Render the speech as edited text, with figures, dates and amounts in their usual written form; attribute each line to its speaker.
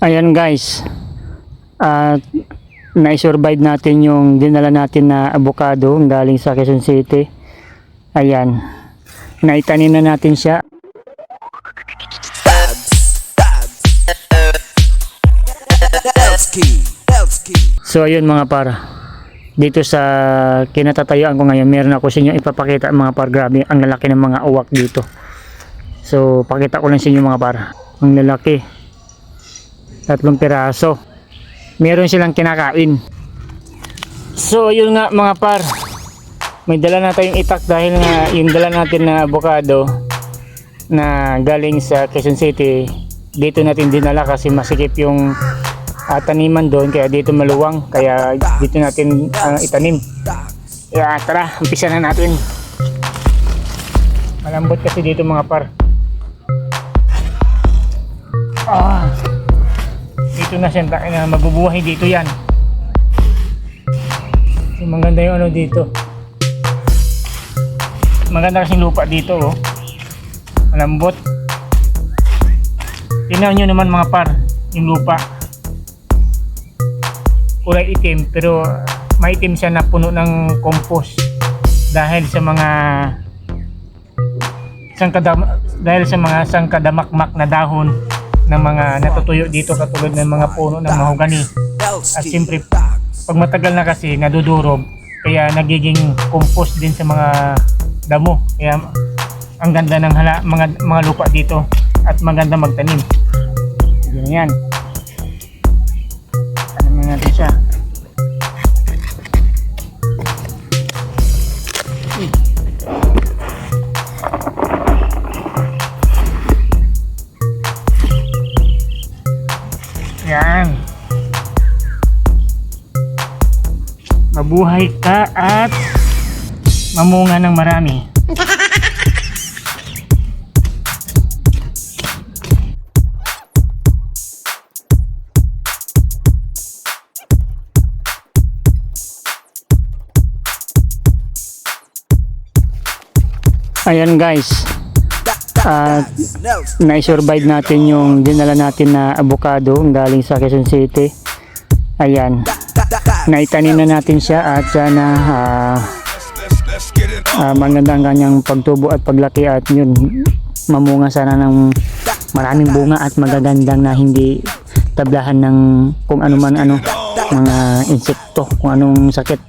Speaker 1: Ayan guys, at na-survive natin yung dinala natin na avocado galing sa Quezon City. Ayan, naitanim na natin siya. So ayun mga par, dito sa kinatatayuan ko ngayon, meron ako sa inyo ipapakita mga par. Grabe ang lalaki ng mga uwak dito. So pakita ko lang sa inyo mga par, ang lalaki. 3 piraso. Meron silang kinakain. So yun nga mga par, may dala na tayong itak dahil nga yung dala natin na avocado na galing sa Quezon City, dito natin dinala kasi masikip yung taniman doon, kaya dito maluwang, kaya dito natin itanim. Kaya tara, umpisa na natin. Malambot kasi dito mga par. Dito na siya, mabubuhay dito yan. So, maganda yung ano dito. Maganda kasing lupa dito, oh. Malambot. Tingnan nyo naman mga par, yung lupa. Kulay itim, pero maitim siya na puno ng compost dahil sa mga sangkadamakmak na dahon ng mga natutuyo dito, katulad ng mga puno ng mahogani. At siyempre pag matagal na kasi nadudurog, kaya nagiging compost din sa mga damo. Kaya ang ganda ng mga lupa dito at maganda magtanim. Yan. Tanamin natin siya. Yan. Mabuhay ka at mamunga ng marami. Ayan guys, na-survive natin yung dinala natin na avocado galing sa Quezon City. Ayan, naitanim na natin siya at sana maganda ang kanyang pagtubo at paglaki, at yun, mamunga sana ng maraming bunga at magagandang na hindi tablahan ng kung ano man ano, mga insekto, kung anong sakit.